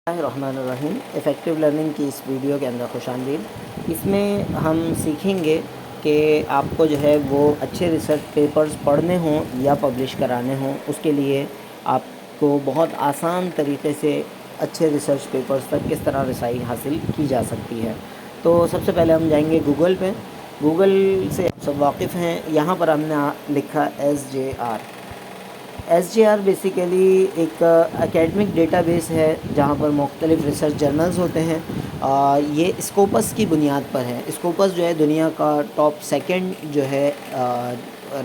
الرحمن الرحیم effective learning کی اس ویڈیو کے اندر خوش آمدید۔ اس میں ہم سیکھیں گے کہ آپ کو جو ہے وہ اچھے ریسرچ پیپرز پڑھنے ہوں یا پبلش کرانے ہوں، اس کے لیے آپ کو بہت آسان طریقے سے اچھے ریسرچ پیپرز تک کس طرح رسائی حاصل کی جا سکتی ہے۔ تو سب سے پہلے ہم جائیں گے گوگل پہ۔ گوگل سے آپ سب واقف ہیں، یہاں پر ہم نے لکھا SJR۔ SJR بیسیکلی ایک اکیڈمک ڈیٹا بیس ہے جہاں پر مختلف ریسرچ جرنلز ہوتے ہیں۔ یہ اسکوپس کی بنیاد پر ہے۔ اسکوپس جو ہے دنیا کا ٹاپ سیکنڈ جو ہے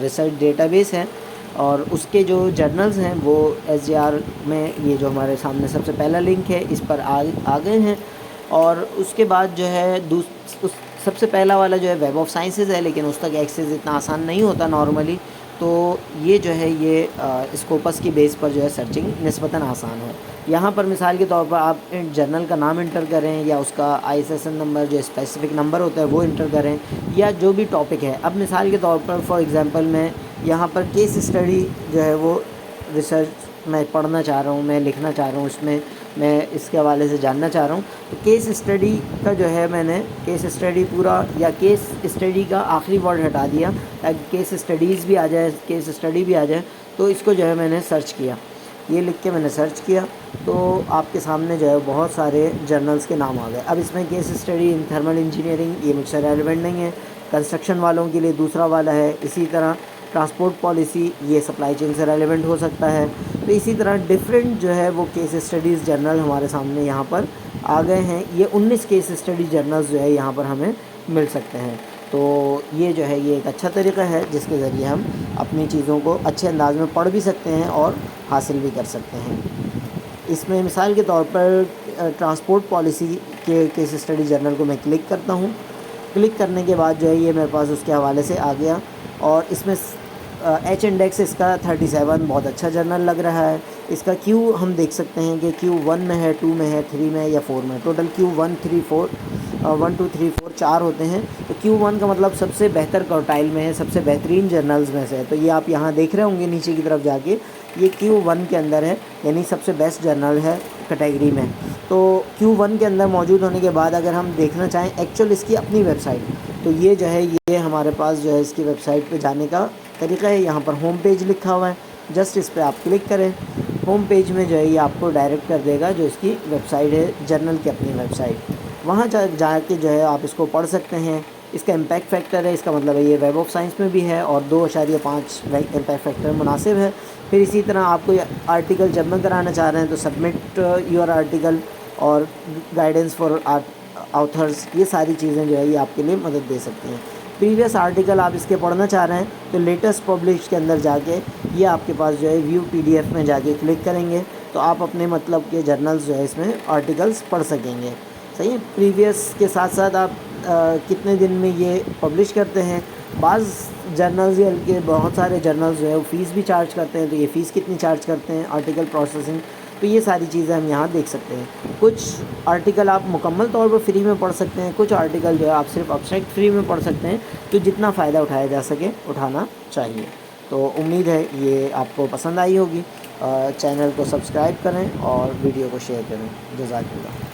ریسرچ ڈیٹا بیس ہے، اور اس کے جو جرنلز ہیں وہ SJR میں، یہ جو ہمارے سامنے سب سے پہلا لنک ہے اس پر آ گئے ہیں۔ اور اس کے بعد جو ہے سب سے پہلا والا جو ہے ویب آف سائنسز ہے، لیکن اس تک ایکسیس اتنا آسان نہیں ہوتا نارملی، تو یہ جو ہے یہ اسکوپس کی بیس پر جو ہے سرچنگ نسبتاً آسان ہے۔ یہاں پر مثال کے طور پر آپ جرنل کا نام انٹر کریں، یا اس کا ISSN نمبر جو اسپیسیفک نمبر ہوتا ہے وہ انٹر کریں، یا جو بھی ٹاپک ہے۔ اب مثال کے طور پر فار ایگزامپل میں یہاں پر کیس اسٹڈی جو ہے وہ ریسرچ میں پڑھنا چاہ رہا ہوں، میں لکھنا چاہ رہا ہوں، اس میں اس کے حوالے سے جاننا چاہ رہا ہوں، تو کیس اسٹڈی کا جو ہے میں نے کیس اسٹڈی پورا یا کیس اسٹڈی کا آخری ورڈ ہٹا دیا تاکہ کیس اسٹڈیز بھی آ جائے، کیس اسٹڈی بھی آ جائے۔ تو اس کو جو ہے میں نے سرچ کیا، یہ لکھ کے میں نے سرچ کیا، تو آپ کے سامنے جو ہے بہت سارے جرنلز کے نام آ گئے۔ اب اس میں case study in thermal engineering یہ مجھ سے ریلیونٹ نہیں ہے، کنسٹرکشن والوں کے لیے دوسرا والا ہے، اسی طرح ٹرانسپورٹ پالیسی یہ سپلائی چین سے ریلیونٹ ہو سکتا ہے۔ تو اسی طرح ڈفرینٹ جو ہے وہ کیس اسٹڈیز جرنل ہمارے سامنے یہاں پر آ گئے ہیں۔ یہ 19 کیس اسٹڈی جرنلز جو ہے یہاں پر ہمیں مل سکتے ہیں۔ تو یہ جو ہے یہ ایک اچھا طریقہ ہے جس کے ذریعے ہم اپنی چیزوں کو اچھے انداز میں پڑھ بھی سکتے ہیں اور حاصل بھی کر سکتے ہیں۔ اس میں مثال کے طور پر ٹرانسپورٹ پالیسی کے کیس اسٹڈی جرنل کو میں کلک کرتا ہوں۔ کلک کرنے کے بعد جو ہے یہ میرے پاس اس کے حوالے سے آ گیا، اور اس میں H انڈیکس اس کا 37 بہت اچھا جرنل لگ رہا ہے۔ اس کا Q ہم دیکھ سکتے ہیں کہ Q1 میں ہے، 2 میں ہے، 3 میں ہے یا 4 میں۔ ٹوٹل Q1 3 4 1 2 3 4 4 ہوتے ہیں۔ تو Q1 کا مطلب سب سے بہتر کوارٹائل میں ہے، سب سے بہترین جرنلز میں سے ہے۔ تو یہ آپ یہاں دیکھ رہے ہوں گے نیچے کی طرف جا کے، یہ Q1 کے اندر ہے، یعنی سب سے بیسٹ جرنل ہے کیٹیگری میں۔ تو Q1 کے اندر موجود ہونے کے بعد اگر ہم دیکھنا چاہیں ایکچوئل اس کی اپنی ویب سائٹ، تو یہ جو ہے یہ ہمارے پاس جو ہے اس کی ویب سائٹ پہ جانے کا طریقہ ہے۔ یہاں پر ہوم پیج لکھا ہوا ہے، جسٹ اس پہ آپ کلک کریں، ہوم پیج میں جو ہے یہ آپ کو ڈائریکٹ کر دے گا جو اس کی ویب سائٹ ہے، جرنل کی اپنی ویب سائٹ۔ وہاں جا کے جو ہے آپ اس کو پڑھ سکتے ہیں۔ اس کا امپیکٹ فیکٹر ہے، اس کا مطلب ہے یہ ویب آف سائنس میں بھی ہے، اور 2.5 امپیکٹ فیکٹر مناسب ہے۔ پھر اسی طرح آپ کو آرٹیکل جب میں کرانا چاہ رہے ہیں تو سبمٹ یور آرٹیکل اور گائیڈنس فار آتھرز، یہ ساری چیزیں جو ہے یہ آپ کے لیے مدد دے سکتی ہیں۔ پریویس آرٹیکل آپ اس کے پڑھنا چاہ رہے ہیں تو لیٹسٹ پبلش کے اندر جا کے یہ آپ کے پاس جو ہے ویو PDF میں جا کے کلک کریں گے تو آپ اپنے مطلب کے جرنلز جو ہے اس میں آرٹیکلز پڑھ سکیں گے۔ صحیح ہے، پریویس کے ساتھ ساتھ آپ کتنے دن میں یہ پبلش کرتے ہیں۔ بعض جرنلز کے بہت سارے جرنلز جو ہے وہ فیس بھی چارج کرتے ہیں، تو یہ فیس کتنی چارج کرتے ہیں، آرٹیکل پروسیسنگ، تو یہ ساری چیزیں ہم یہاں دیکھ سکتے ہیں۔ کچھ آرٹیکل آپ مکمل طور پر فری میں پڑھ سکتے ہیں، کچھ آرٹیکل جو ہے آپ صرف ابسٹریکٹ فری میں پڑھ سکتے ہیں، تو جتنا فائدہ اٹھایا جا سکے اٹھانا چاہیے۔ تو امید ہے یہ آپ کو پسند آئی ہوگی۔ چینل کو سبسکرائب کریں اور ویڈیو کو شیئر کریں۔ جزاک اللہ۔